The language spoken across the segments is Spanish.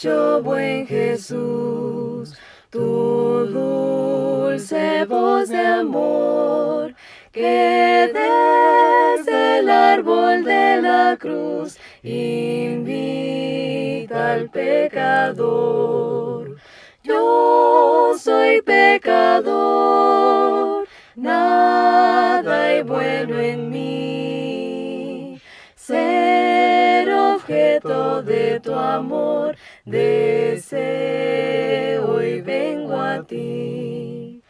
hecho buen Jesús, tu dulce voz de amor, que desde el árbol de la cruz invita al pecador. Yo soy pecador, nada hay bueno en mí. Ser objeto de tu amor, deseo y vengo a ti.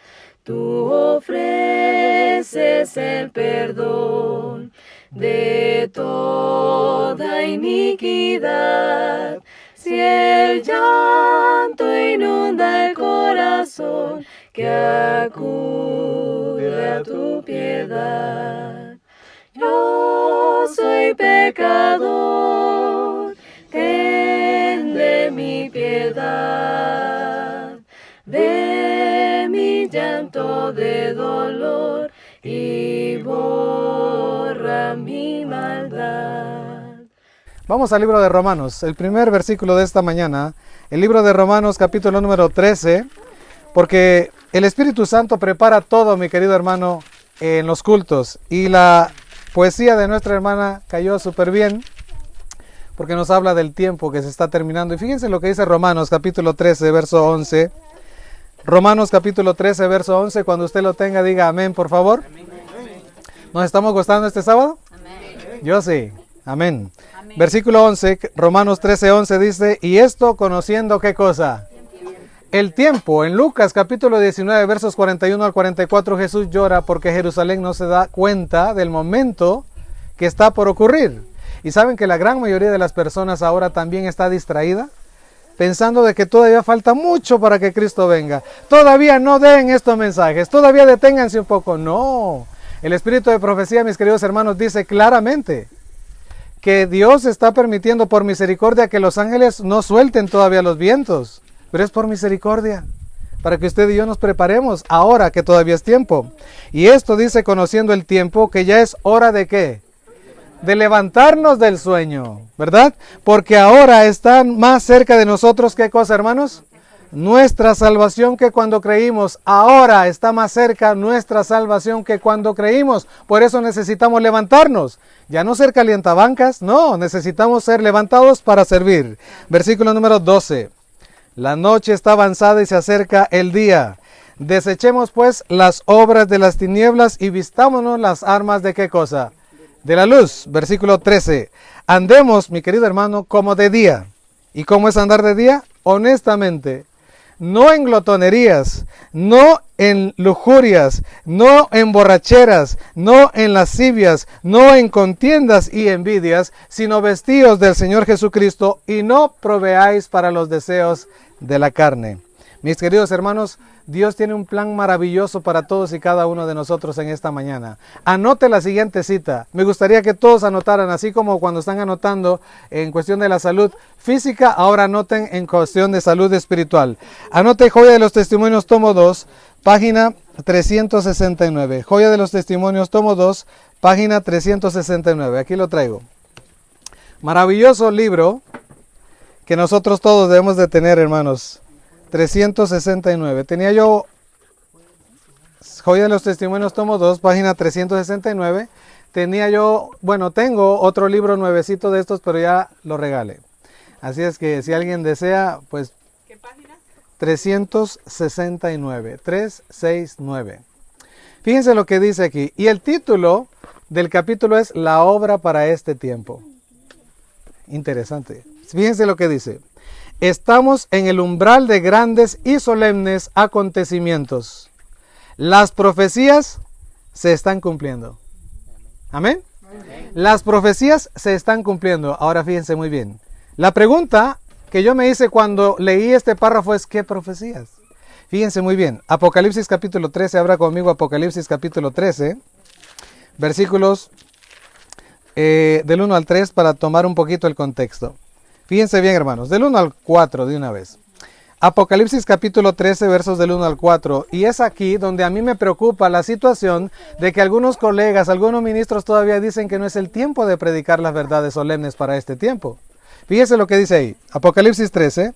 Tú ofreces el perdón de toda iniquidad. Si el llanto inunda el corazón, que acude a tu piedad. Yo soy pecador, ten de mi piedad. Ve mi llanto de dolor y borra mi maldad. Vamos al libro de Romanos, el primer versículo de esta mañana, el libro de Romanos capítulo número 13, porque el Espíritu Santo prepara todo, mi querido hermano, en los cultos, y la poesía de nuestra hermana cayó súper bien, porque nos habla del tiempo que se está terminando, y fíjense lo que dice Romanos capítulo 13, verso 11, Romanos capítulo 13, verso 11, cuando usted lo tenga, diga amén, por favor. ¿Nos estamos gozando este sábado? Amén. Yo sí, amén. Amén. Versículo 11, Romanos 13, 11 dice, y esto conociendo ¿qué cosa? El tiempo. En Lucas capítulo 19, versos 41 al 44, Jesús llora porque Jerusalén no se da cuenta del momento que está por ocurrir. Y saben que la gran mayoría de las personas ahora también está distraída, pensando de que todavía falta mucho para que Cristo venga. Todavía no den estos mensajes, todavía deténganse un poco. No, el espíritu de profecía, mis queridos hermanos, dice claramente que Dios está permitiendo por misericordia que los ángeles no suelten todavía los vientos, pero es por misericordia, para que usted y yo nos preparemos ahora que todavía es tiempo. Y esto dice, conociendo el tiempo, que ya es hora de ¿qué? De levantarnos del sueño, ¿verdad? Porque ahora están más cerca de nosotros, ¿qué cosa, hermanos? Nuestra salvación que cuando creímos. Ahora está más cerca nuestra salvación que cuando creímos. Por eso necesitamos levantarnos. Ya no ser calientabancas, no, necesitamos ser levantados para servir. Versículo número 12. La noche está avanzada y se acerca el día. Desechemos pues las obras de las tinieblas y vistámonos las armas de ¿qué cosa? De la luz. Versículo 13. Andemos, mi querido hermano, como de día. ¿Y cómo es andar de día? Honestamente. No en glotonerías, no en lujurias, no en borracheras, no en lascivias, no en contiendas y envidias, sino vestidos del Señor Jesucristo y no proveáis para los deseos de la carne. Mis queridos hermanos, Dios tiene un plan maravilloso para todos y cada uno de nosotros en esta mañana. Anote la siguiente cita. Me gustaría que todos anotaran, así como cuando están anotando en cuestión de la salud física, ahora anoten en cuestión de salud espiritual. Anote Joya de los Testimonios, tomo 2, página 369. Joya de los Testimonios, tomo 2, página 369. Aquí lo traigo. Maravilloso libro que nosotros todos debemos de tener, hermanos. 369. Tenía yo Joya de los Testimonios, tomo 2, página 369. Tenía yo, bueno, tengo otro libro nuevecito de estos, pero ya lo regalé. Así es que si alguien desea, pues... ¿Qué página? 369. 369. Fíjense lo que dice aquí. Y el título del capítulo es La obra para este tiempo. Interesante. Fíjense lo que dice. Estamos en el umbral de grandes y solemnes acontecimientos. Las profecías se están cumpliendo. ¿Amén? Amén. Las profecías se están cumpliendo. Ahora fíjense muy bien. La pregunta que yo me hice cuando leí este párrafo es ¿qué profecías? Fíjense muy bien. Apocalipsis capítulo 13. Abra conmigo Apocalipsis capítulo 13. Versículos del 1 al 3 para tomar un poquito el contexto. Fíjense bien, hermanos, del 1 al 4 de una vez. Apocalipsis capítulo 13, versos del 1 al 4. Y es aquí donde a mí me preocupa la situación de que algunos colegas, algunos ministros todavía dicen que no es el tiempo de predicar las verdades solemnes para este tiempo. Fíjese lo que dice ahí, Apocalipsis 13.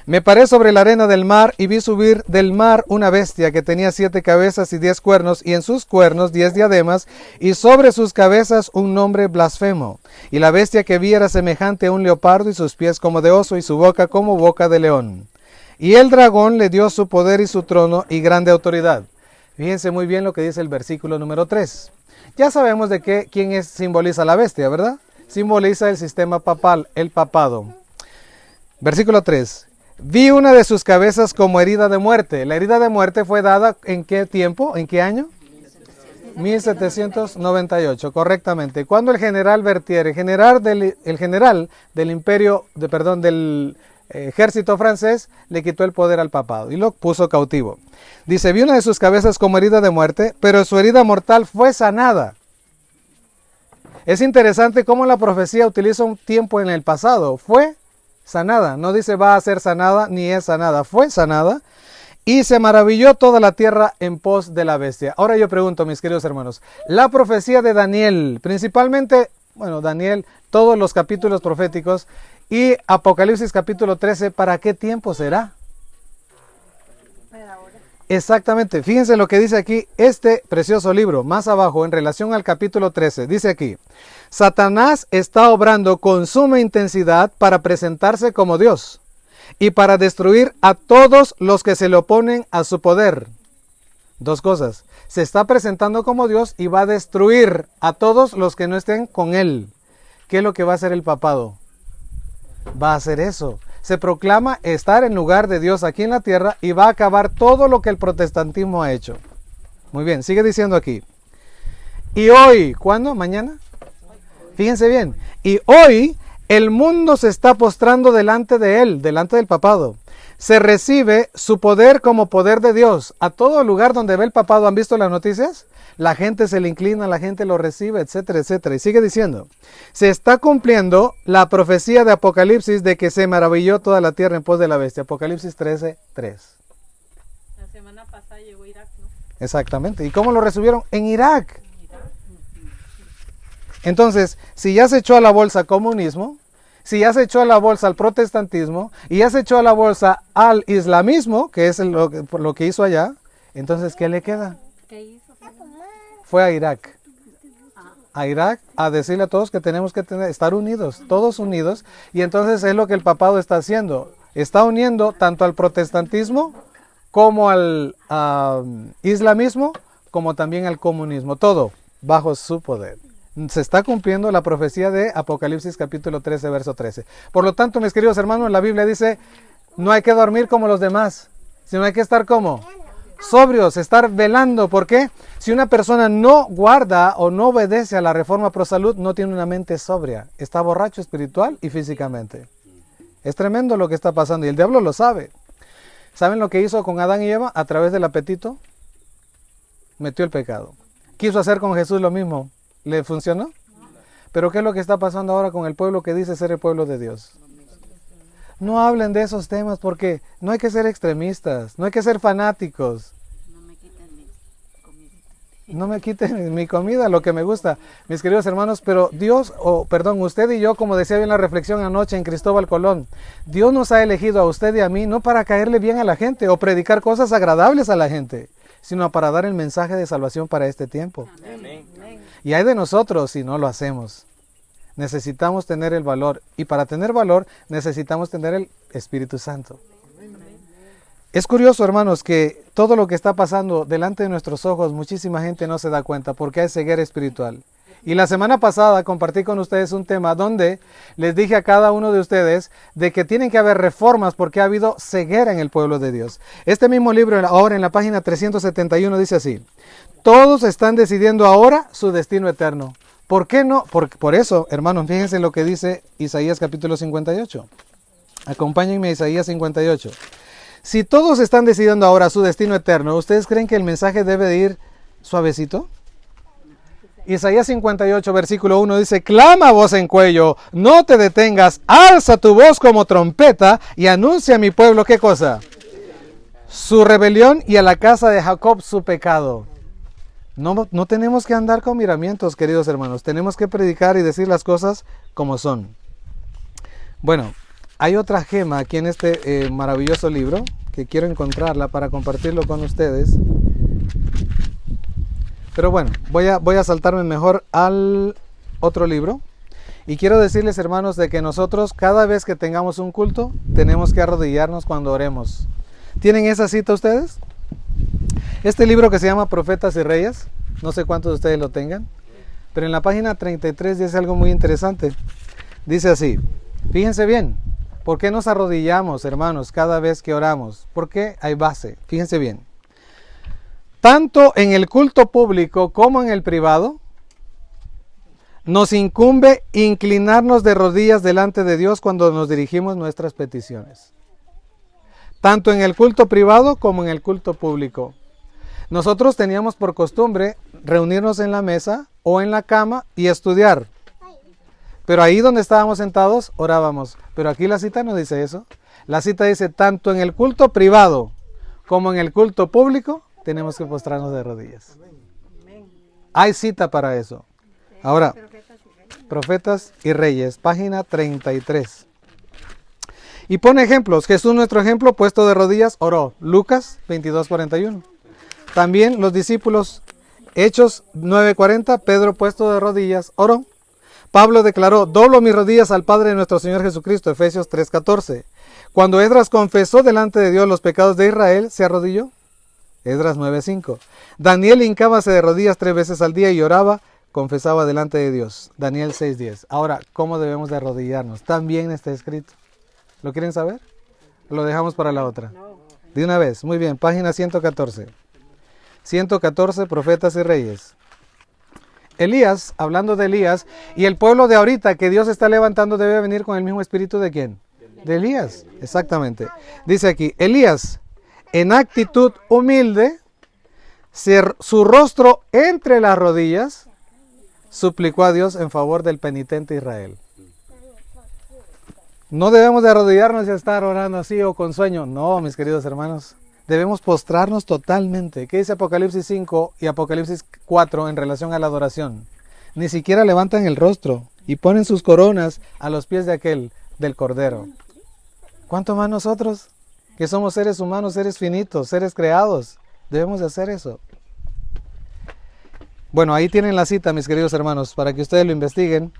Me paré sobre la arena del mar y vi subir del mar una bestia que tenía 7 cabezas y 10 cuernos, y en sus cuernos 10 diademas, y sobre sus cabezas un nombre blasfemo. Y la bestia que vi era semejante a un leopardo, y sus pies como de oso, y su boca como boca de león. Y el dragón le dio su poder y su trono y grande autoridad. Fíjense muy bien lo que dice el versículo número 3. Ya sabemos de quién simboliza la bestia, ¿verdad? Simboliza el sistema papal, el papado. Versículo 3. Vi una de sus cabezas como herida de muerte. La herida de muerte fue dada ¿en qué tiempo? ¿En qué año? 1798, correctamente. Cuando el general Berthier, el general del imperio, del ejército francés, le quitó el poder al papado y lo puso cautivo. Dice, vi una de sus cabezas como herida de muerte, pero su herida mortal fue sanada. Es interesante cómo la profecía utiliza un tiempo en el pasado. Fue sanada, no dice va a ser sanada ni es sanada, fue sanada, y se maravilló toda la tierra en pos de la bestia. Ahora yo pregunto, mis queridos hermanos, la profecía de Daniel, principalmente, Daniel, todos los capítulos proféticos, y Apocalipsis capítulo 13, ¿para qué tiempo será? Exactamente, fíjense lo que dice aquí este precioso libro, más abajo en relación al capítulo 13, dice aquí, Satanás está obrando con suma intensidad para presentarse como Dios y para destruir a todos los que se le oponen a su poder. Dos cosas, se está presentando como Dios y va a destruir a todos los que no estén con él. ¿Qué es lo que va a hacer el papado? Va a hacer eso. Se proclama estar en lugar de Dios aquí en la tierra y va a acabar todo lo que el protestantismo ha hecho. Muy bien, sigue diciendo aquí. Y hoy, ¿cuándo? ¿Mañana? Fíjense bien. Y hoy el mundo se está postrando delante de él, delante del papado. Se recibe su poder como poder de Dios. A todo lugar donde ve el papado, ¿han visto las noticias? La gente se le inclina, la gente lo recibe, etcétera, etcétera. Y sigue diciendo, se está cumpliendo la profecía de Apocalipsis de que se maravilló toda la tierra en pos de la bestia. Apocalipsis 13, 3. La semana pasada llegó Irak, ¿no? Exactamente. ¿Y cómo lo recibieron? En Irak. Entonces, si ya se echó a la bolsa al comunismo, si ya se echó a la bolsa al protestantismo, y ya se echó a la bolsa al islamismo, que es lo que hizo allá, entonces, ¿qué le queda? ¿Qué hizo? Fue a Irak. A Irak a decirle a todos que tenemos que estar unidos, todos unidos, y entonces es lo que el papado está haciendo. Está uniendo tanto al protestantismo como al islamismo, como también al comunismo, todo bajo su poder. Se está cumpliendo la profecía de Apocalipsis capítulo 13, verso 13. Por lo tanto, mis queridos hermanos, la Biblia dice, no hay que dormir como los demás, sino hay que estar como sobrios, estar velando. ¿Por qué? Si una persona no guarda o no obedece a la reforma pro salud, no tiene una mente sobria, está borracho espiritual y físicamente. Es tremendo lo que está pasando y el diablo lo sabe. ¿Saben lo que hizo con Adán y Eva? A través del apetito, metió el pecado. Quiso hacer con Jesús lo mismo. ¿Le funcionó? Pero ¿qué es lo que está pasando ahora con el pueblo que dice ser el pueblo de Dios? No hablen de esos temas porque no hay que ser extremistas, no hay que ser fanáticos. No me quiten mi comida, lo que me gusta, mis queridos hermanos, pero Dios, usted y yo, como decía bien la reflexión anoche en Cristóbal Colón, Dios nos ha elegido a usted y a mí no para caerle bien a la gente o predicar cosas agradables a la gente, sino para dar el mensaje de salvación para este tiempo. Amén. Y hay de nosotros si no lo hacemos. Necesitamos tener el valor, y para tener valor necesitamos tener el Espíritu Santo. Es curioso, hermanos, que todo lo que está pasando delante de nuestros ojos, muchísima gente no se da cuenta porque hay ceguera espiritual. Y la semana pasada compartí con ustedes un tema donde les dije a cada uno de ustedes de que tienen que haber reformas porque ha habido ceguera en el pueblo de Dios. Este mismo libro, ahora en la página 371, dice así: todos están decidiendo ahora su destino eterno. ¿Por qué no? Por eso, hermanos, fíjense lo que dice Isaías capítulo 58. Acompáñenme a Isaías 58. Si todos están decidiendo ahora su destino eterno, ¿ustedes creen que el mensaje debe de ir suavecito? Isaías 58, versículo 1 dice: clama a voz en cuello, no te detengas, alza tu voz como trompeta y anuncia a mi pueblo, ¿qué cosa? Su rebelión, y a la casa de Jacob su pecado. No tenemos que andar con miramientos, queridos hermanos. Tenemos que predicar y decir las cosas como son. Bueno, hay otra gema aquí en este maravilloso libro que quiero encontrarla para compartirlo con ustedes. Pero bueno, voy a saltarme mejor al otro libro. Y quiero decirles, hermanos, de que nosotros cada vez que tengamos un culto, tenemos que arrodillarnos cuando oremos. ¿Tienen esa cita ustedes? Este libro que se llama Profetas y Reyes, no sé cuántos de ustedes lo tengan, pero en la página 33 dice algo muy interesante. Dice así, fíjense bien, ¿por qué nos arrodillamos, hermanos, cada vez que oramos? ¿Por qué? Hay base, fíjense bien. Tanto en el culto público como en el privado, nos incumbe inclinarnos de rodillas delante de Dios cuando nos dirigimos nuestras peticiones. Tanto en el culto privado como en el culto público. Nosotros teníamos por costumbre reunirnos en la mesa o en la cama y estudiar. Pero ahí donde estábamos sentados, orábamos. Pero aquí la cita no dice eso. La cita dice, tanto en el culto privado como en el culto público, tenemos que postrarnos de rodillas. Hay cita para eso. Ahora, Profetas y Reyes, página 33. Y pone ejemplos. Jesús, nuestro ejemplo, puesto de rodillas, oró. Lucas 22:41. También los discípulos, Hechos 9:40, Pedro, puesto de rodillas, oró. Pablo declaró, doblo mis rodillas al Padre de nuestro Señor Jesucristo, Efesios 3:14. Cuando Esdras confesó delante de Dios los pecados de Israel, se arrodilló. Esdras 9:5. Daniel hincábase de rodillas 3 veces al día y oraba, confesaba delante de Dios. Daniel 6:10. Ahora, ¿cómo debemos de arrodillarnos? También está escrito. ¿Lo quieren saber? Lo dejamos para la otra. De una vez. Muy bien. Página 114. 114, Profetas y Reyes. Elías, hablando de Elías, y el pueblo de ahorita que Dios está levantando debe venir con el mismo espíritu de ¿quién? De Elías. Exactamente. Dice aquí, Elías, en actitud humilde, su rostro entre las rodillas, suplicó a Dios en favor del penitente Israel. No debemos de arrodillarnos y estar orando así o con sueño. No, mis queridos hermanos. Debemos postrarnos totalmente. ¿Qué dice Apocalipsis 5 y Apocalipsis 4 en relación a la adoración? Ni siquiera levantan el rostro y ponen sus coronas a los pies de aquel, del Cordero. ¿Cuánto más nosotros? Que somos seres humanos, seres finitos, seres creados. Debemos de hacer eso. Bueno, ahí tienen la cita, mis queridos hermanos, para que ustedes lo investiguen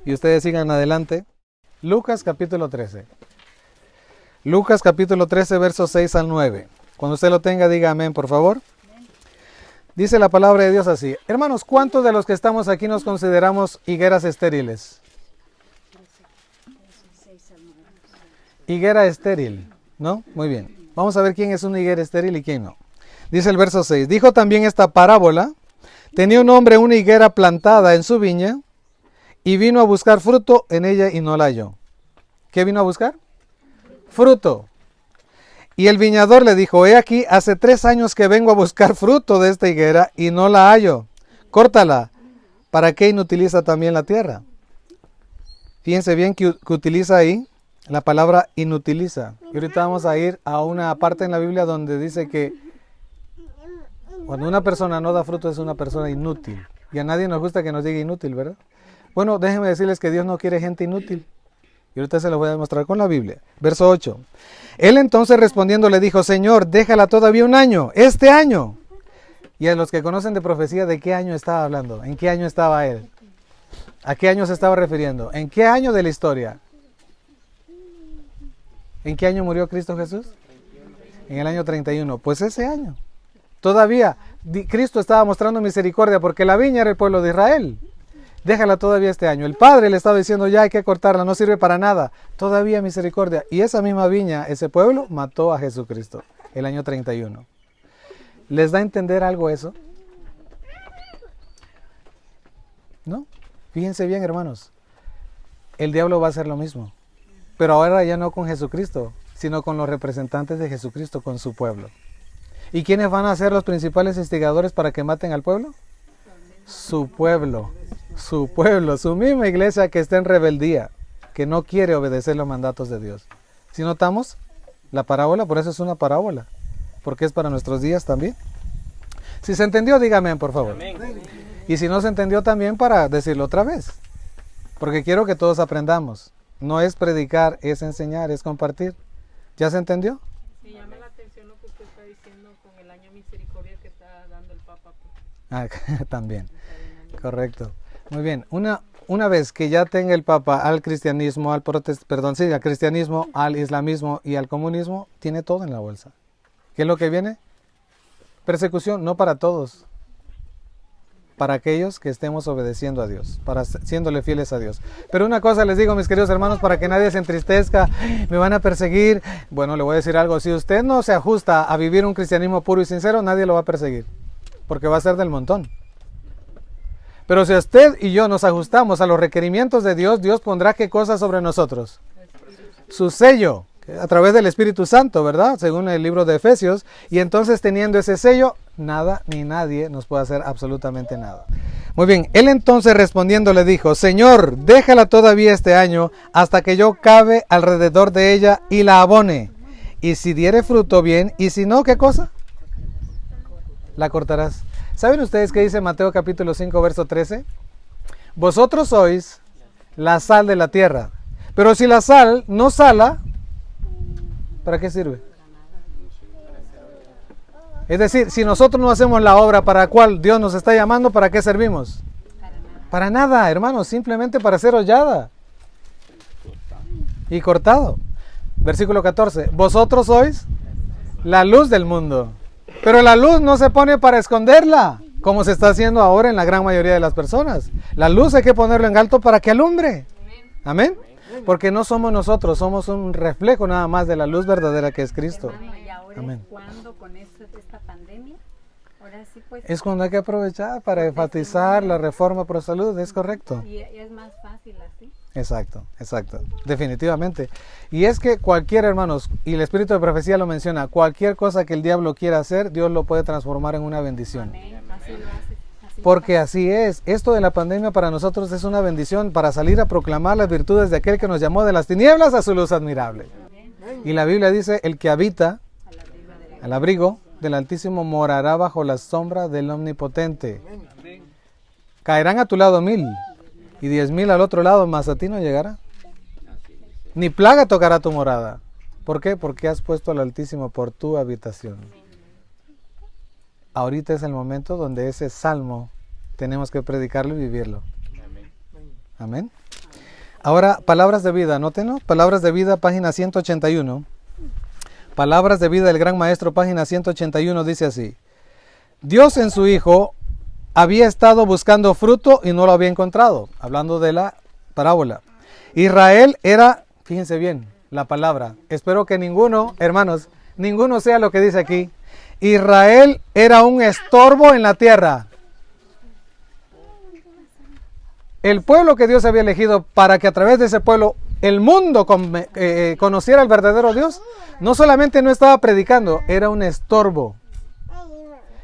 y ustedes sigan adelante. Lucas capítulo 13. Lucas capítulo 13, versos 6 al 9. Cuando usted lo tenga, diga amén, por favor. Dice la palabra de Dios así. Hermanos, ¿cuántos de los que estamos aquí nos consideramos higueras estériles? Higuera estéril, ¿no? Muy bien. Vamos a ver quién es una higuera estéril y quién no. Dice el verso 6. Dijo también esta parábola. Tenía un hombre una higuera plantada en su viña y vino a buscar fruto en ella y no la halló. ¿Qué vino a buscar? Fruto. Y el viñador le dijo, he aquí, hace 3 años que vengo a buscar fruto de esta higuera y no la hallo. Córtala. ¿Para qué inutiliza también la tierra? Fíjense bien que utiliza ahí la palabra inutiliza. Y ahorita vamos a ir a una parte en la Biblia donde dice que cuando una persona no da fruto es una persona inútil. Y a nadie nos gusta que nos diga inútil, ¿verdad? Bueno, déjenme decirles que Dios no quiere gente inútil. Y ahorita se lo voy a demostrar con la Biblia. Verso 8. Él entonces respondiendo le dijo, Señor, déjala todavía un año, este año. Y a los que conocen de profecía, ¿de qué año estaba hablando? ¿En qué año estaba él? ¿A qué año se estaba refiriendo? ¿En qué año de la historia? ¿En qué año murió Cristo Jesús? En el año 31. Pues ese año. Todavía Cristo estaba mostrando misericordia porque la viña era el pueblo de Israel. Déjala todavía este año. El padre le estaba diciendo, ya hay que cortarla, no sirve para nada. Todavía misericordia. Y esa misma viña, ese pueblo, mató a Jesucristo el año 31. ¿Les da a entender algo eso? ¿No? Fíjense bien, hermanos. El diablo va a hacer lo mismo. Pero ahora ya no con Jesucristo, sino con los representantes de Jesucristo, con su pueblo. ¿Y quiénes van a ser los principales instigadores para que maten al pueblo? Su pueblo. Su pueblo, su misma iglesia que está en rebeldía, que no quiere obedecer los mandatos de Dios. Si notamos la parábola, por eso es una parábola, porque es para nuestros días también. Si se entendió, dígame por favor. Amén. Y si no se entendió también, para decirlo otra vez, porque quiero que todos aprendamos. no es predicar, es enseñar, es compartir. ¿Ya se entendió? Me llama la atención lo que usted está diciendo con el año misericordia que está dando el Papa. También, correcto. Muy bien, una vez que ya tenga el Papa al cristianismo, al cristianismo, al islamismo y al comunismo, tiene todo en la bolsa. ¿Qué es lo que viene? Persecución, no para todos, para aquellos que estemos obedeciendo a Dios, para siéndole fieles a Dios. Pero una cosa les digo, mis queridos hermanos, para que nadie se entristezca, me van a perseguir. Bueno, le voy a decir algo, si usted no se ajusta a vivir un cristianismo puro y sincero, nadie lo va a perseguir, porque va a ser del montón. Pero si usted y yo nos ajustamos a los requerimientos de Dios, Dios pondrá ¿qué cosa sobre nosotros? Su sello, a través del Espíritu Santo, ¿verdad? Según el libro de Efesios. Y entonces teniendo ese sello, nada ni nadie nos puede hacer absolutamente nada. Muy bien, él entonces respondiendo le dijo, Señor, déjala todavía este año hasta que yo cabe alrededor de ella y la abone. Y si diere fruto, bien, y si no, ¿qué cosa? La cortarás. ¿Saben ustedes qué dice Mateo capítulo 5, verso 13? Vosotros sois la sal de la tierra. Pero si la sal no sala, ¿para qué sirve? Es decir, si nosotros no hacemos la obra para la cual Dios nos está llamando, ¿para qué servimos? Para nada, hermanos, simplemente para ser hollada y cortado. Versículo 14. Vosotros sois la luz del mundo. Pero la luz no se pone para esconderla, como se está haciendo ahora en la gran mayoría de las personas. La luz hay que ponerlo en alto para que alumbre. Amén. Porque no somos nosotros, somos un reflejo nada más de la luz verdadera que es Cristo. Hermano, ¿y ahora Amén. es cuando con esta pandemia? Ahora sí, pues. Es cuando hay que aprovechar para enfatizar la reforma pro salud, es correcto. Y es más fácil así. Exacto, definitivamente. Y es que cualquier, hermanos, y el Espíritu de Profecía lo menciona, cualquier cosa que el diablo quiera hacer, Dios lo puede transformar en una bendición. Amén. Así lo hace. Porque así es, esto de la pandemia para nosotros es una bendición para salir a proclamar las virtudes de aquel que nos llamó de las tinieblas a su luz admirable. Y la Biblia dice, el que habita al abrigo del Altísimo morará bajo la sombra del Omnipotente. Caerán a tu lado 1000 y 10,000 al otro lado, mas a ti no llegará. Ni plaga tocará tu morada. ¿Por qué? Porque has puesto al Altísimo por tu habitación. Ahorita es el momento donde ese salmo tenemos que predicarlo y vivirlo. Amén. Ahora, palabras de vida, anótenlo. Palabras de vida, página 181. Palabras de vida del gran maestro, página 181, dice así. Dios en su Hijo había estado buscando fruto y no lo había encontrado. Hablando de la parábola. Israel era, fíjense bien, la palabra. Espero que ninguno, hermanos, ninguno sea lo que dice aquí. Israel era un estorbo en la tierra. El pueblo que Dios había elegido para que a través de ese pueblo el mundo conociera al verdadero Dios, no solamente no estaba predicando, era un estorbo.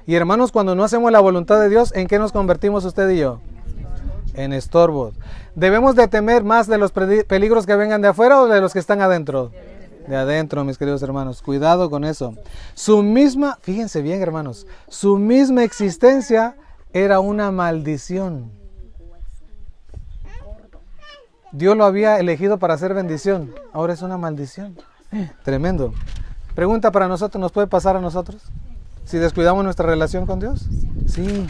Y hermanos, cuando no hacemos la voluntad de Dios, ¿en qué nos convertimos usted y yo? En estorbos. ¿Debemos de temer más de los peligros que vengan de afuera o de los que están adentro? De adentro, mis queridos hermanos. Cuidado con eso. Su misma, fíjense bien, hermanos, su misma existencia era una maldición. Dios lo había elegido para hacer bendición. Ahora es una maldición. Tremendo. Pregunta para nosotros, ¿nos puede pasar a nosotros? Si descuidamos nuestra relación con Dios. Sí.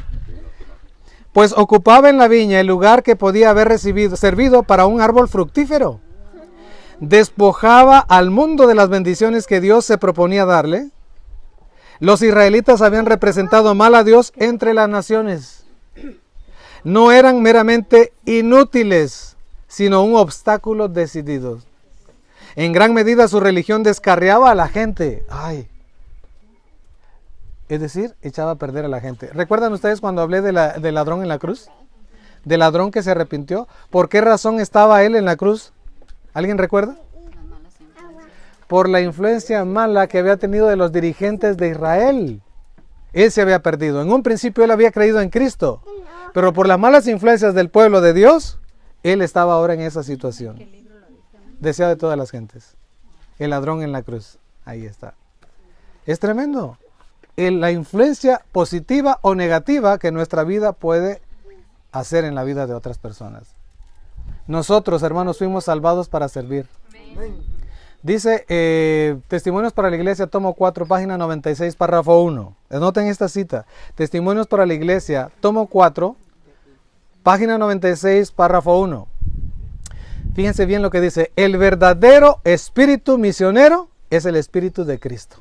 Pues ocupaba en la viña el lugar que podía haber servido para un árbol fructífero. Despojaba al mundo de las bendiciones que Dios se proponía darle. Los israelitas habían representado mal a Dios entre las naciones. No eran meramente inútiles, sino un obstáculo decidido. En gran medida su religión descarriaba a la gente. Es decir, echaba a perder a la gente. ¿Recuerdan ustedes cuando hablé del ladrón en la cruz? Del ladrón que se arrepintió. ¿Por qué razón estaba él en la cruz? ¿Alguien recuerda? Por la influencia mala que había tenido de los dirigentes de Israel. Él se había perdido. En un principio él había creído en Cristo, pero por las malas influencias del pueblo de Dios, él estaba ahora en esa situación. Deseado de todas las gentes. El ladrón en la cruz. Ahí está. Es tremendo. La influencia positiva o negativa que nuestra vida puede hacer en la vida de otras personas. Nosotros, hermanos, fuimos salvados para servir. Dice Testimonios para la Iglesia, tomo 4, página 96, párrafo 1. Anoten esta cita. Testimonios para la Iglesia, tomo 4, página 96, párrafo 1. Fíjense bien lo que dice. El verdadero espíritu misionero es el espíritu de Cristo.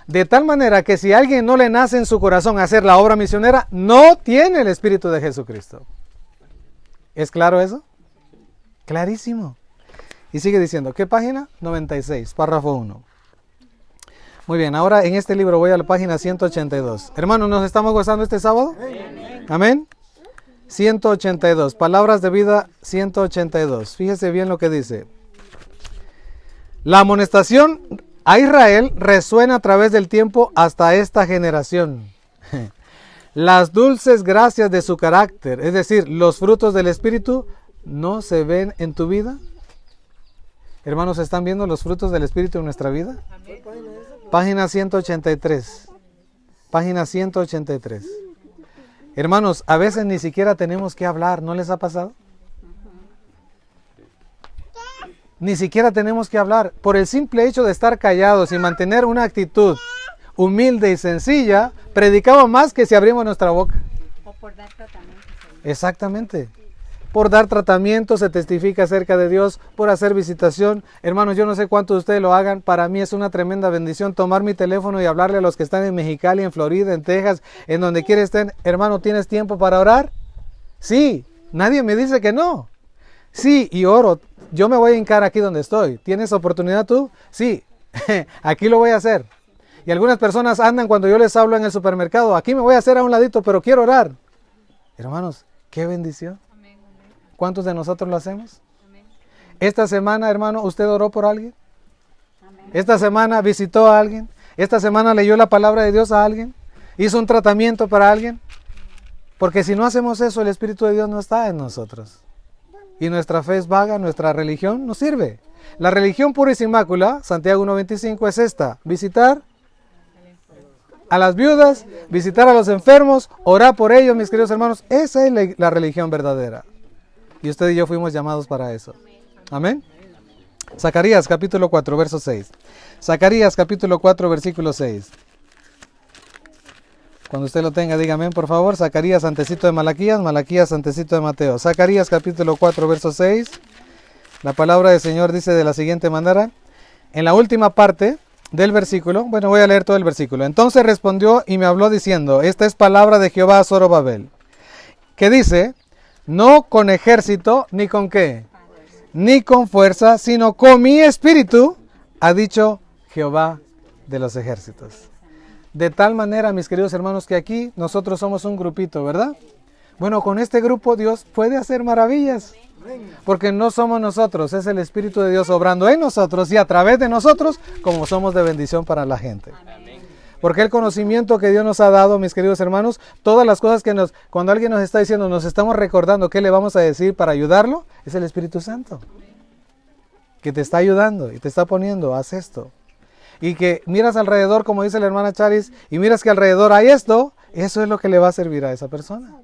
De tal manera que si alguien no le nace en su corazón hacer la obra misionera, no tiene el espíritu de Jesucristo. ¿Es claro eso? Clarísimo. Y sigue diciendo, ¿qué página? 96, párrafo 1. Muy bien, ahora en este libro voy a la página 182. Hermanos, ¿nos estamos gozando este sábado? Amén. 182, Palabras de Vida 182. Fíjese bien lo que dice. La amonestación a Israel resuena a través del tiempo hasta esta generación. Las dulces gracias de su carácter, es decir, los frutos del Espíritu, ¿no se ven en tu vida? Hermanos, ¿están viendo los frutos del Espíritu en nuestra vida? Amén. Página 183. Página 183. Hermanos, a veces ni siquiera tenemos que hablar, ¿no les ha pasado? Ni siquiera tenemos que hablar. Por el simple hecho de estar callados y mantener una actitud humilde y sencilla, predicamos más que si abrimos nuestra boca. O por dar tratamiento. Exactamente. Por dar tratamiento se testifica acerca de Dios, por hacer visitación. Hermanos, yo no sé cuántos de ustedes lo hagan. Para mí es una tremenda bendición tomar mi teléfono y hablarle a los que están en Mexicali, en Florida, en Texas, en donde quiera estén. Hermano, ¿tienes tiempo para orar? Sí. Nadie me dice que no. Sí, y oro. Yo me voy a hincar aquí donde estoy. ¿Tienes oportunidad tú? Sí. Aquí lo voy a hacer. Y algunas personas andan cuando yo les hablo en el supermercado. Aquí me voy a hacer a un ladito, pero quiero orar. Hermanos, qué bendición. ¿Cuántos de nosotros lo hacemos? Amén. Esta semana, hermano, ¿usted oró por alguien? Amén. Esta semana visitó a alguien. Esta semana leyó la palabra de Dios a alguien. Hizo un tratamiento para alguien. Porque si no hacemos eso, el Espíritu de Dios no está en nosotros. Y nuestra fe es vaga, nuestra religión no sirve. La religión pura y sin mácula, Santiago 1:25, es esta: visitar a las viudas, visitar a los enfermos, orar por ellos, mis queridos hermanos. Esa es la religión verdadera. Y usted y yo fuimos llamados para eso. Amén. Zacarías capítulo 4, verso 6. Zacarías capítulo 4, versículo 6. Cuando usted lo tenga, dígame, por favor. Zacarías antecito de Malaquías, Malaquías antecito de Mateo. Zacarías capítulo 4, verso 6. La palabra del Señor dice de la siguiente manera. En la última parte del versículo, bueno, voy a leer todo el versículo. Entonces respondió y me habló diciendo, esta es palabra de Jehová a Zorobabel, que dice, no con ejército, ni con qué, ni con fuerza, sino con mi espíritu, ha dicho Jehová de los ejércitos. De tal manera, mis queridos hermanos, que aquí nosotros somos un grupito, ¿verdad? Bueno, con este grupo Dios puede hacer maravillas, porque no somos nosotros, es el Espíritu de Dios obrando en nosotros y a través de nosotros, como somos de bendición para la gente. Porque el conocimiento que Dios nos ha dado, mis queridos hermanos, todas las cosas que cuando alguien nos está diciendo, nos estamos recordando qué le vamos a decir para ayudarlo, es el Espíritu Santo. Que te está ayudando y te está poniendo, haz esto. Y que miras alrededor, como dice la hermana Charis, y miras que alrededor hay esto, eso es lo que le va a servir a esa persona.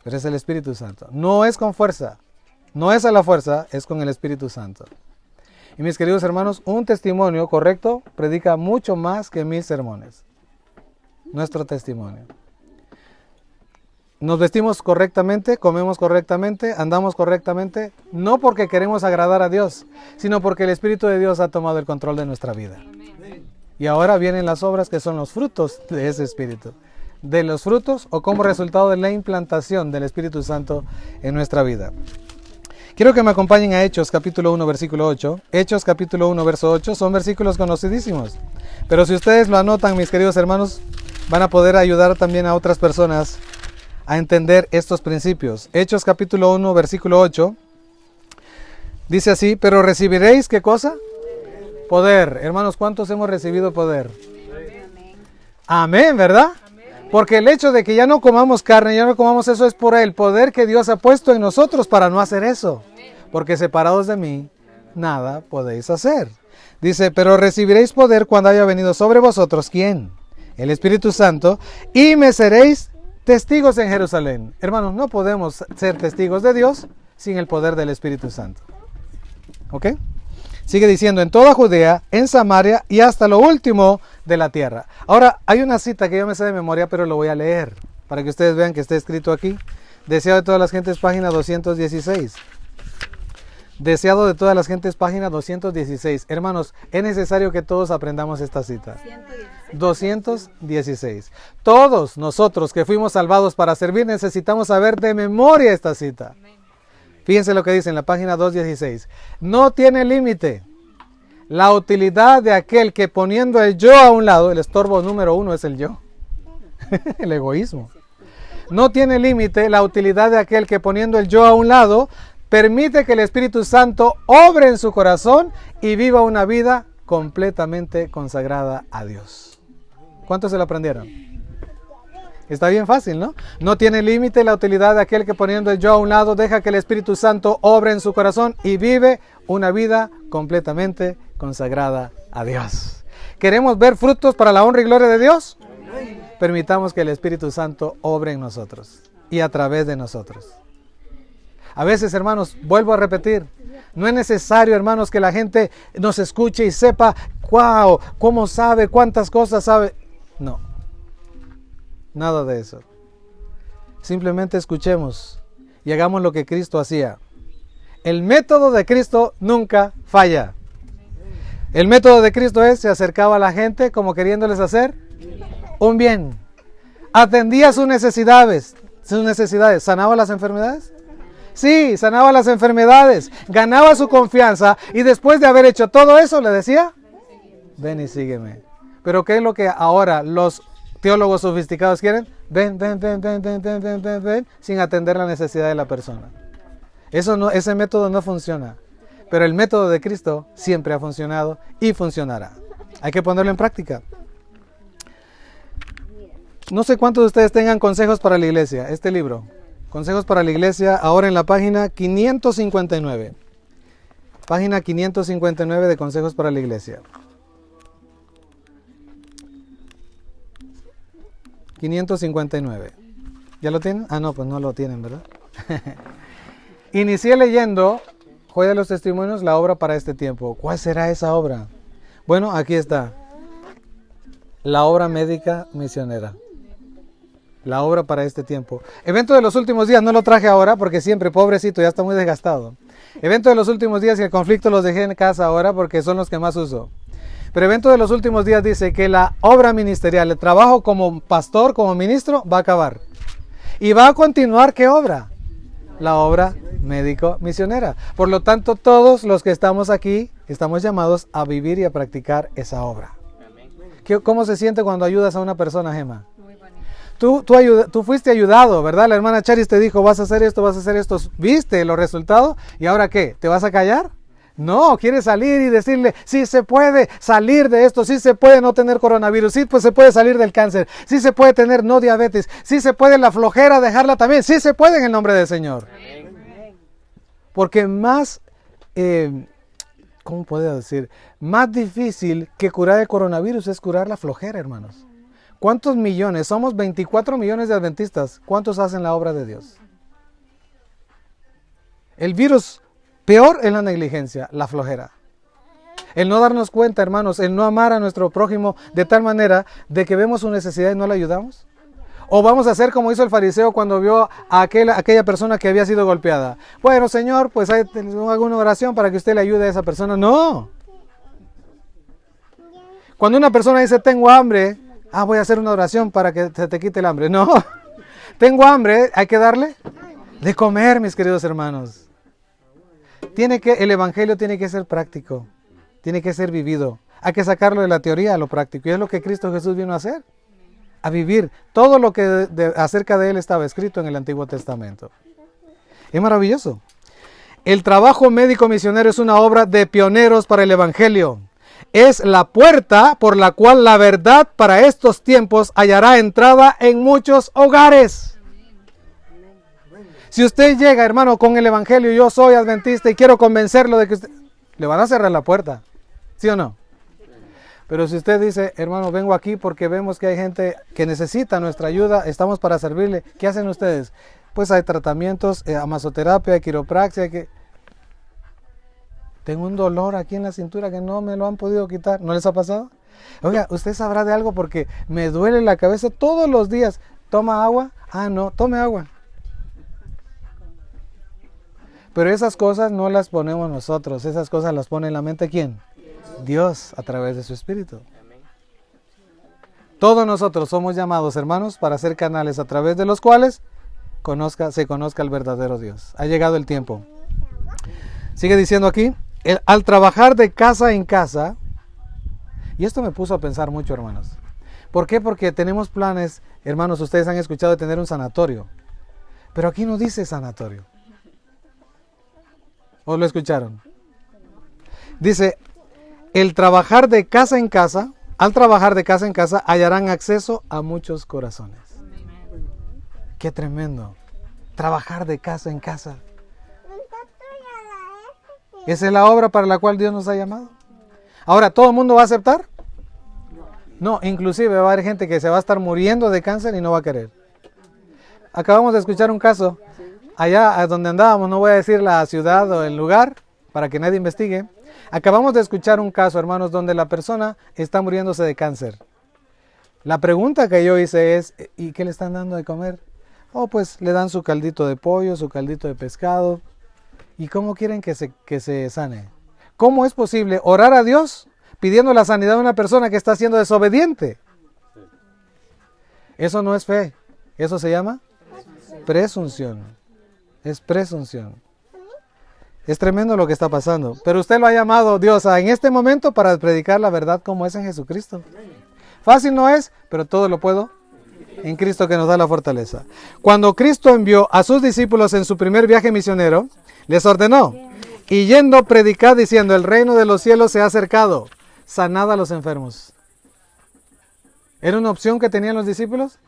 Pero es el Espíritu Santo. No es con fuerza, no es a la fuerza, es con el Espíritu Santo. Y mis queridos hermanos, un testimonio correcto predica mucho más que 1000 sermones. Nuestro testimonio. Nos vestimos correctamente, comemos correctamente, andamos correctamente, no porque queremos agradar a Dios, sino porque el Espíritu de Dios ha tomado el control de nuestra vida. Y ahora vienen las obras que son los frutos de ese Espíritu. De los frutos o como resultado de la implantación del Espíritu Santo en nuestra vida. Quiero que me acompañen a Hechos capítulo 1 versículo 8. Hechos capítulo 1 verso 8 son versículos conocidísimos. Pero si ustedes lo anotan, mis queridos hermanos, van a poder ayudar también a otras personas a entender estos principios. Hechos capítulo 1 versículo 8 dice así, pero recibiréis ¿qué cosa? Poder. Hermanos, ¿cuántos hemos recibido poder? Amén, ¿verdad? Porque el hecho de que ya no comamos carne, ya no comamos eso, es por el poder que Dios ha puesto en nosotros para no hacer eso. Porque separados de mí, nada podéis hacer. Dice, pero recibiréis poder cuando haya venido sobre vosotros, ¿quién? El Espíritu Santo, y me seréis testigos en Jerusalén. Hermanos, no podemos ser testigos de Dios sin el poder del Espíritu Santo. ¿Ok? Sigue diciendo, en toda Judea, en Samaria y hasta lo último de la tierra. Ahora, hay una cita que yo me sé de memoria, pero lo voy a leer para que ustedes vean que está escrito aquí. Deseado de todas las gentes, página 216. Deseado de todas las gentes, página 216. Hermanos, es necesario que todos aprendamos esta cita. 216. Todos nosotros que fuimos salvados para servir necesitamos saber de memoria esta cita. Fíjense lo que dice en la página 216. No tiene límite la utilidad de aquel que poniendo el yo a un lado, el estorbo número uno es el yo, el egoísmo. No tiene límite la utilidad de aquel que poniendo el yo a un lado, permite que el Espíritu Santo obre en su corazón y viva una vida completamente consagrada a Dios. ¿Cuántos se lo aprendieron? Está bien fácil, ¿no? No tiene límite la utilidad de aquel que poniendo el yo a un lado deja que el Espíritu Santo obre en su corazón y vive una vida completamente consagrada a Dios. ¿Queremos ver frutos para la honra y gloria de Dios? Permitamos que el Espíritu Santo obre en nosotros y a través de nosotros. A veces, hermanos, vuelvo a repetir, no es necesario, hermanos, que la gente nos escuche y sepa, wow, cómo sabe, cuántas cosas sabe. No, nada de eso. Simplemente escuchemos y hagamos lo que Cristo hacía. El método de Cristo nunca falla. El método de Cristo es, se acercaba a la gente como queriéndoles hacer un bien. Atendía sus necesidades. ¿Sanaba las enfermedades? Sí, sanaba las enfermedades, ganaba su confianza y después de haber hecho todo eso le decía, ven y sígueme. Pero ¿qué es lo que ahora los teólogos sofisticados quieren? Ven, sin atender la necesidad de la persona. Ese método no funciona, pero el método de Cristo siempre ha funcionado y funcionará. Hay que ponerlo en práctica. No sé cuántos de ustedes tengan consejos para la iglesia, este libro. Consejos para la iglesia, ahora en la página 559. Página 559 de Consejos para la iglesia. 559. ¿Ya lo tienen? Ah, no, pues no lo tienen, ¿verdad? Inicié leyendo, Joya de los Testimonios, la obra para este tiempo. ¿Cuál será esa obra? Bueno, aquí está. La obra médica misionera. La obra para este tiempo. Evento de los últimos días, no lo traje ahora porque siempre, pobrecito, ya está muy desgastado. Evento de los últimos días y el conflicto los dejé en casa ahora porque son los que más uso. Pero Evento de los últimos días dice que la obra ministerial, el trabajo como pastor, como ministro, va a acabar. Y va a continuar, ¿qué obra? La obra médico-misionera. Por lo tanto, todos los que estamos aquí, estamos llamados a vivir y a practicar esa obra. ¿Cómo se siente cuando ayudas a una persona, Gemma? Tú fuiste ayudado, ¿verdad? La hermana Charis te dijo, vas a hacer esto, ¿viste los resultados? ¿Y ahora qué? ¿Te vas a callar? No, quieres salir y decirle, sí se puede salir de esto, sí se puede no tener coronavirus, sí pues se puede salir del cáncer, sí se puede tener no diabetes, sí se puede la flojera dejarla también, sí se puede en el nombre del Señor. Porque más, ¿cómo puedo decir? Más difícil que curar el coronavirus es curar la flojera, hermanos. ¿Cuántos millones? Somos 24 millones de adventistas. ¿Cuántos hacen la obra de Dios? El virus peor es la negligencia, la flojera. El no darnos cuenta, hermanos, el no amar a nuestro prójimo de tal manera de que vemos su necesidad y no le ayudamos. O vamos a hacer como hizo el fariseo cuando vio a aquella persona que había sido golpeada. Bueno, Señor, pues hago una oración para que usted le ayude a esa persona. No. Cuando una persona dice, tengo hambre, voy a hacer una oración para que se te quite el hambre. No, tengo hambre, hay que darle de comer, mis queridos hermanos. El evangelio tiene que ser práctico, tiene que ser vivido. Hay que sacarlo de la teoría a lo práctico. Y es lo que Cristo Jesús vino a hacer, a vivir. Todo lo que acerca de Él estaba escrito en el Antiguo Testamento. Es maravilloso. El trabajo médico misionero es una obra de pioneros para el evangelio. Es la puerta por la cual la verdad para estos tiempos hallará entrada en muchos hogares. Si usted llega, hermano, con el evangelio, yo soy adventista y quiero convencerlo de que usted... Le van a cerrar la puerta, ¿sí o no? Pero si usted dice, hermano, vengo aquí porque vemos que hay gente que necesita nuestra ayuda, estamos para servirle, ¿qué hacen ustedes? pues hay tratamientos, masoterapia, quiropraxia, tengo un dolor aquí en la cintura que no me lo han podido quitar. ¿No les ha pasado? Oiga, usted sabrá de algo porque me duele la cabeza todos los días. ¿Toma agua? Ah, no, tome agua. Pero esas cosas no las ponemos nosotros, esas cosas las pone en la mente ¿quién? Dios, a través de su Espíritu. Todos nosotros somos llamados, hermanos, para ser canales a través de los cuales se conozca el verdadero Dios. Ha llegado el tiempo. Sigue diciendo aquí, al trabajar de casa en casa, y esto me puso a pensar mucho, hermanos. ¿Por qué? Porque tenemos planes, hermanos, ustedes han escuchado de tener un sanatorio, pero aquí no dice sanatorio. ¿O lo escucharon? Dice, el trabajar de casa en casa, al trabajar de casa en casa, hallarán acceso a muchos corazones. Qué tremendo. Trabajar de casa en casa. Esa es la obra para la cual Dios nos ha llamado. Ahora, ¿todo el mundo va a aceptar? No, inclusive va a haber gente que se va a estar muriendo de cáncer y no va a querer. Acabamos de escuchar un caso. Allá donde andábamos, no voy a decir la ciudad o el lugar para que nadie investigue. Acabamos de escuchar un caso, hermanos, donde la persona está muriéndose de cáncer. La pregunta que yo hice es, ¿y qué le están dando de comer? Oh, pues le dan su caldito de pollo, su caldito de pescado. ¿Y cómo quieren que se sane? ¿Cómo es posible orar a Dios pidiendo la sanidad de una persona que está siendo desobediente? Eso no es fe. Eso se llama presunción. Es presunción. Es tremendo lo que está pasando. Pero usted lo ha llamado Dios en este momento para predicar la verdad como es en Jesucristo. Fácil no es, pero todo lo puedo en Cristo que nos da la fortaleza. Cuando Cristo envió a sus discípulos en su primer viaje misionero, les ordenó, y yendo predicad diciendo, el reino de los cielos se ha acercado, sanad a los enfermos. ¿Era una opción que tenían los discípulos?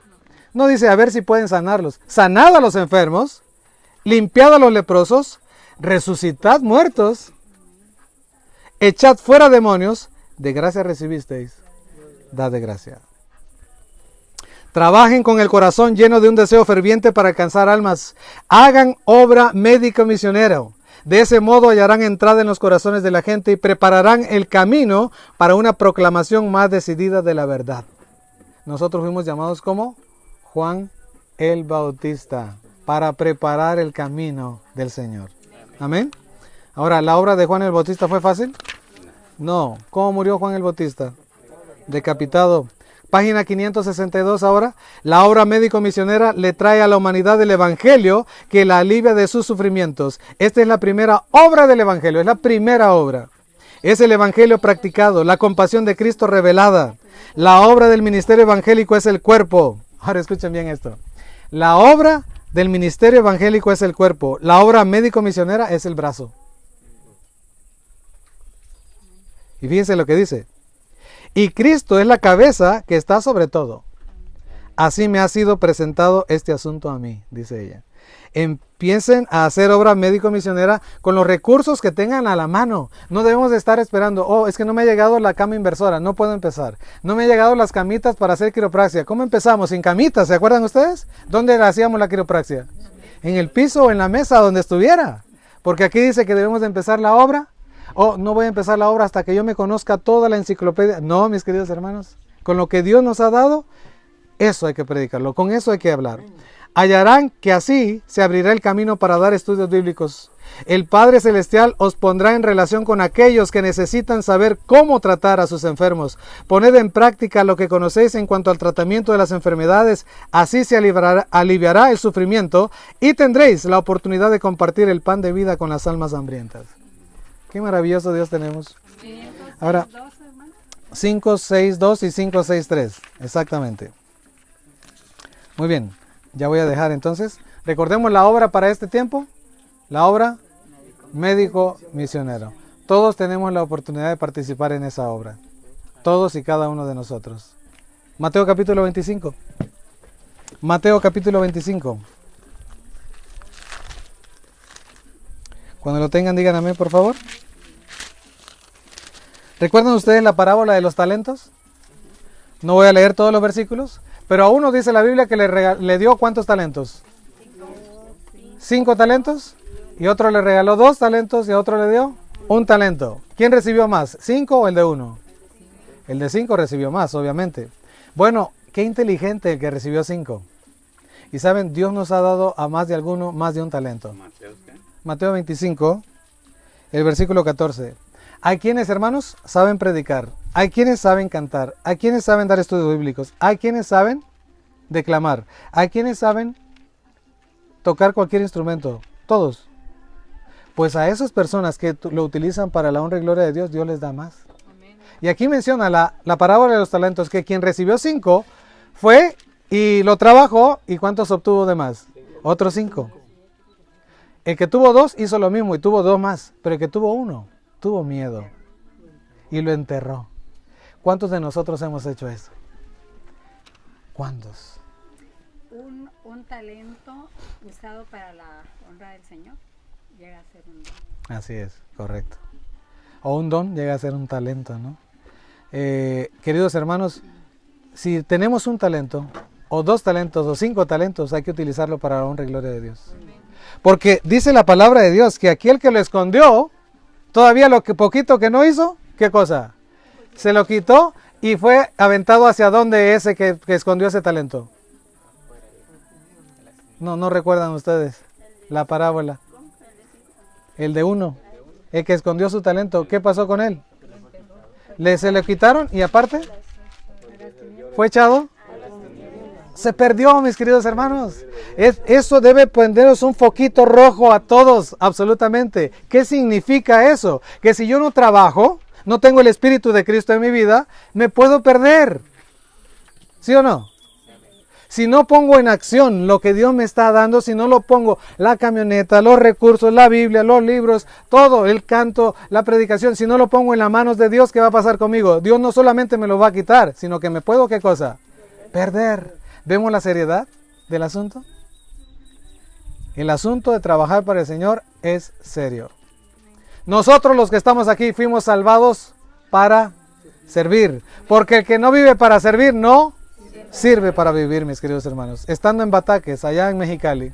No dice a ver si pueden sanarlos. Sanad a los enfermos, limpiad a los leprosos, resucitad muertos, echad fuera demonios, de gracia recibisteis, dad de gracia. Trabajen con el corazón lleno de un deseo ferviente para alcanzar almas. Hagan obra médico misionero. De ese modo hallarán entrada en los corazones de la gente y prepararán el camino para una proclamación más decidida de la verdad. Nosotros fuimos llamados como Juan el Bautista, para preparar el camino del Señor. Amén. Ahora, ¿la obra de Juan el Bautista fue fácil? No. ¿Cómo murió Juan el Bautista? Decapitado. Página 562 ahora. La obra médico-misionera le trae a la humanidad el Evangelio que la alivia de sus sufrimientos. Esta es la primera obra del Evangelio, es la primera obra. Es el Evangelio practicado, la compasión de Cristo revelada. La obra del ministerio evangélico es el cuerpo. Ahora escuchen bien esto. La obra del ministerio evangélico es el cuerpo. La obra médico-misionera es el brazo. Y fíjense lo que dice. Y Cristo es la cabeza que está sobre todo. Así me ha sido presentado este asunto a mí, dice ella. Empiecen a hacer obra médico-misionera con los recursos que tengan a la mano. No debemos de estar esperando, oh, es que no me ha llegado la cama inversora, no puedo empezar. No me han llegado las camitas para hacer quiropraxia. ¿Cómo empezamos? Sin camitas, ¿se acuerdan ustedes? ¿Dónde hacíamos la quiropraxia? En el piso o en la mesa, donde estuviera. Porque aquí dice que debemos de empezar la obra. Oh, no voy a empezar la obra hasta que yo me conozca toda la enciclopedia. No, mis queridos hermanos, con lo que Dios nos ha dado, eso hay que predicarlo, con eso hay que hablar. Hallarán que así se abrirá el camino para dar estudios bíblicos. El Padre Celestial os pondrá en relación con aquellos que necesitan saber cómo tratar a sus enfermos. Poned en práctica lo que conocéis en cuanto al tratamiento de las enfermedades. Así se aliviará el sufrimiento y tendréis la oportunidad de compartir el pan de vida con las almas hambrientas. Qué maravilloso Dios tenemos. Ahora, 5.6.2 y 5.6.3. Exactamente. Muy bien. Ya voy a dejar entonces. Recordemos la obra para este tiempo. La obra médico misionero. Todos tenemos la oportunidad de participar en esa obra. Todos y cada uno de nosotros. Mateo capítulo 25. Mateo capítulo 25. Cuando lo tengan, digan amén, por favor. ¿Recuerdan ustedes la parábola de los talentos? No voy a leer todos los versículos, pero a uno dice la Biblia que le dio ¿cuántos talentos? 5 talentos, y otro le regaló 2 talentos, y a otro le dio 1 talento. ¿Quién recibió más, 5 o el de 1? El de 5 recibió más, obviamente. Bueno, qué inteligente el que recibió 5. Y saben, Dios nos ha dado a más de alguno más de 1 talento. Mateo 25, el versículo 14. Hay quienes, hermanos, saben predicar. Hay quienes saben cantar. Hay quienes saben dar estudios bíblicos. Hay quienes saben declamar. Hay quienes saben tocar cualquier instrumento. Todos. Pues a esas personas que lo utilizan para la honra y gloria de Dios, Dios les da más. Amén. Y aquí menciona la parábola de los talentos, que quien recibió 5 fue y lo trabajó, ¿y cuántos obtuvo de más? Otros 5. El que tuvo 2 hizo lo mismo y tuvo 2 más, pero el que tuvo 1 tuvo miedo y lo enterró. ¿Cuántos de nosotros hemos hecho eso? ¿Cuántos? Un talento usado para la honra del Señor llega a ser un don. Así es, correcto. O un don llega a ser un talento, ¿no? Queridos hermanos, si tenemos un talento, o 2 talentos, o 5 talentos, hay que utilizarlo para la honra y gloria de Dios. Porque dice la palabra de Dios que aquel que lo escondió, todavía lo que poquito que no hizo, ¿qué cosa? Se lo quitó y fue aventado hacia donde ese que escondió ese talento. No recuerdan ustedes la parábola. El de 1, el que escondió su talento, ¿qué pasó con él? Se le quitaron y aparte fue echado. Se perdió, mis queridos hermanos. Eso debe prenderos un foquito rojo a todos, absolutamente. ¿Qué significa eso? Que si yo no trabajo, no tengo el Espíritu de Cristo en mi vida, me puedo perder. ¿Sí o no? Si no pongo en acción lo que Dios me está dando, si no lo pongo, la camioneta, los recursos, la Biblia, los libros, todo, el canto, la predicación, si no lo pongo en las manos de Dios, ¿qué va a pasar conmigo? Dios no solamente me lo va a quitar, sino que me puedo, ¿qué cosa? Perder. ¿Vemos la seriedad del asunto? El asunto de trabajar para el Señor es serio. Nosotros los que estamos aquí fuimos salvados para servir, porque el que no vive para servir no sirve para vivir, mis queridos hermanos. Estando en Bataques, allá en Mexicali,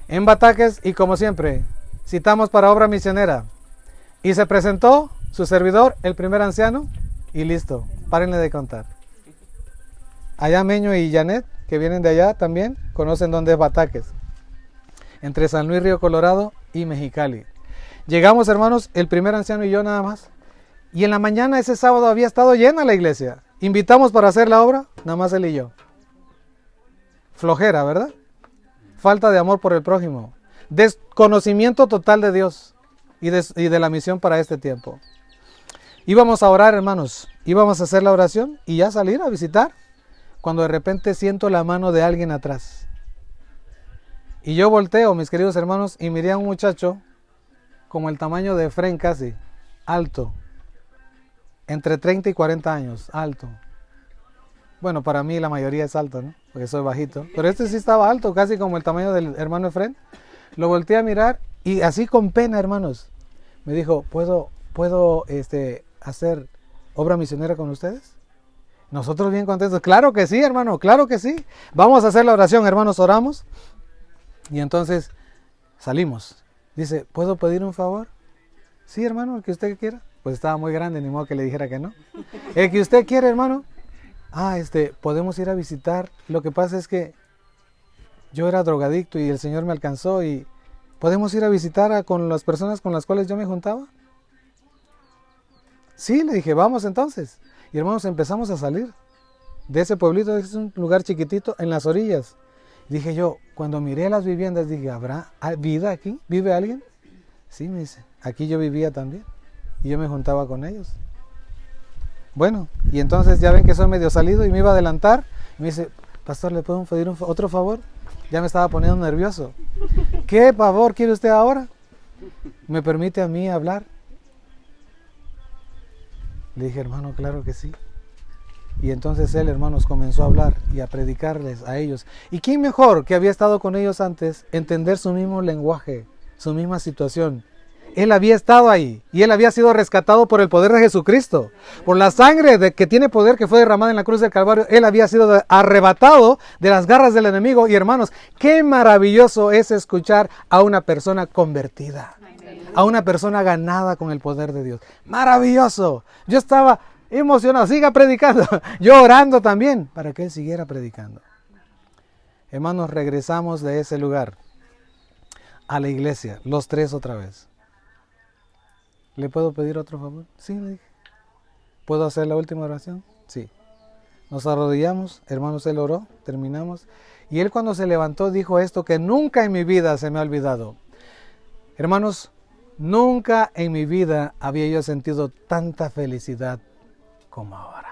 en Bataques, y como siempre, citamos para obra misionera, y se presentó su servidor, el primer anciano, y listo, párenle de contar. Allá Meño y Janet, que vienen de allá también, conocen dónde es Bataques, entre San Luis Río Colorado y Mexicali. Llegamos, hermanos, el primer anciano y yo nada más, y en la mañana ese sábado había estado llena la iglesia. Invitamos para hacer la obra, nada más él y yo. Flojera, ¿verdad? Falta de amor por el prójimo. Desconocimiento total de Dios y de la misión para este tiempo. Íbamos a orar, hermanos. Íbamos a hacer la oración y ya salir a visitar. Cuando de repente siento la mano de alguien atrás. Y yo volteo, mis queridos hermanos, y miré a un muchacho como el tamaño de Efraín casi, alto. Entre 30 y 40 años, alto. Bueno, para mí la mayoría es alto, ¿no? Porque soy bajito. Pero este sí estaba alto, casi como el tamaño del hermano Efraín. Lo volteé a mirar y así con pena, hermanos, me dijo, ¿puedo hacer obra misionera con ustedes? Nosotros bien contentos. Claro que sí, hermano, claro que sí. Vamos a hacer la oración, hermanos, oramos. Y entonces salimos. Dice, ¿puedo pedir un favor? Sí, hermano, el que usted quiera. Pues estaba muy grande, ni modo que le dijera que no. El que usted quiere, hermano. Podemos ir a visitar. Lo que pasa es que yo era drogadicto y el Señor me alcanzó y podemos ir a visitar con las personas con las cuales yo me juntaba. Sí, le dije, vamos entonces. Y hermanos, empezamos a salir de ese pueblito, es un lugar chiquitito en las orillas. Dije yo, cuando miré las viviendas, dije, ¿habrá vida aquí? ¿Vive alguien? Sí, me dice, aquí yo vivía también. Y yo me juntaba con ellos. Bueno, y entonces ya ven que soy medio salido y me iba a adelantar. Y me dice, pastor, ¿le puedo pedir otro favor? Ya me estaba poniendo nervioso. ¿Qué favor quiere usted ahora? ¿Me permite a mí hablar? Le dije, hermano, claro que sí. Y entonces él, hermanos, comenzó a hablar y a predicarles a ellos. ¿Y quién mejor que había estado con ellos antes entender su mismo lenguaje, su misma situación? Él había estado ahí y él había sido rescatado por el poder de Jesucristo. Por la sangre que tiene poder que fue derramada en la cruz del Calvario, él había sido arrebatado de las garras del enemigo. Y hermanos, qué maravilloso es escuchar a una persona convertida, a una persona ganada con el poder de Dios. Maravilloso. Yo estaba emocionado, siga predicando, yo orando también para que él siguiera predicando. Hermanos, regresamos de ese lugar a la iglesia, los tres otra vez. ¿Le puedo pedir otro favor? Sí, le dije. ¿Puedo hacer la última oración? Sí. Nos arrodillamos, hermanos, él oró, terminamos. Y él cuando se levantó dijo esto que nunca en mi vida se me ha olvidado. Hermanos, nunca en mi vida había yo sentido tanta felicidad como ahora.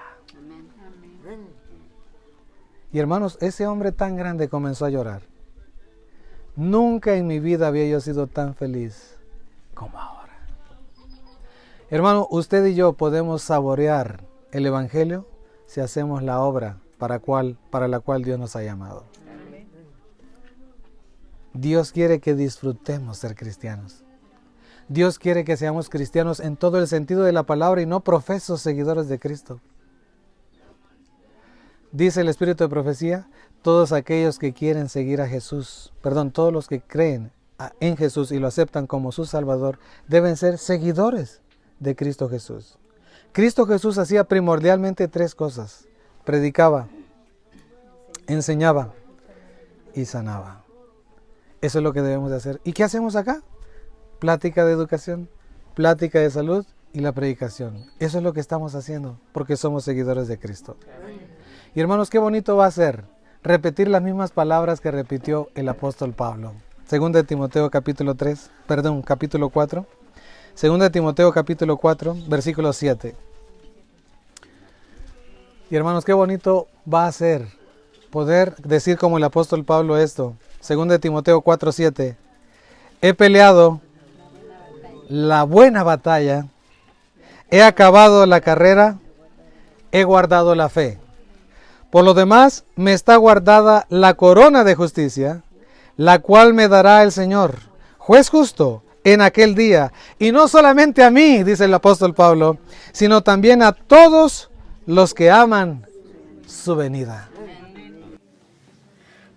Y hermanos, ese hombre tan grande comenzó a llorar. Nunca en mi vida había yo sido tan feliz como ahora. Hermano, usted y yo podemos saborear el Evangelio si hacemos la obra para la cual Dios nos ha llamado. Dios quiere que disfrutemos ser cristianos. Dios quiere que seamos cristianos en todo el sentido de la palabra y no profesos seguidores de Cristo. Dice el Espíritu de Profecía, todos aquellos que quieren seguir a Jesús, todos los que creen en Jesús y lo aceptan como su Salvador, deben ser seguidores de Cristo Jesús. Cristo Jesús hacía primordialmente tres cosas: predicaba, enseñaba y sanaba. Eso es lo que debemos de hacer. ¿Y qué hacemos acá? Plática de educación, plática de salud y la predicación. Eso es lo que estamos haciendo porque somos seguidores de Cristo. Y hermanos, qué bonito va a ser repetir las mismas palabras que repitió el apóstol Pablo. Segunda de Timoteo capítulo 4. Segunda de Timoteo capítulo 4, versículo 7. Y hermanos, qué bonito va a ser poder decir como el apóstol Pablo esto. Segunda de Timoteo 4, 7. He peleado la buena batalla, he acabado la carrera, he guardado la fe. Por lo demás, me está guardada la corona de justicia, la cual me dará el Señor, juez justo, en aquel día. Y no solamente a mí, dice el apóstol Pablo, sino también a todos los que aman su venida.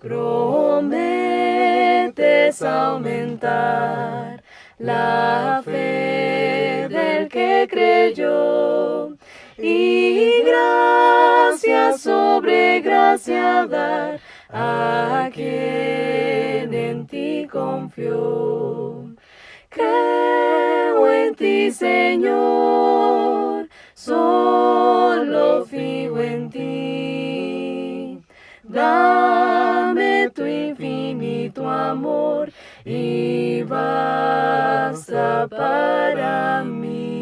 Prometes aumentar la fe del que creyó y gracia sobre gracia dar a quien en ti confió. Creo en ti, Señor, solo fijo en ti. Dame tu infinito amor y basta para mí.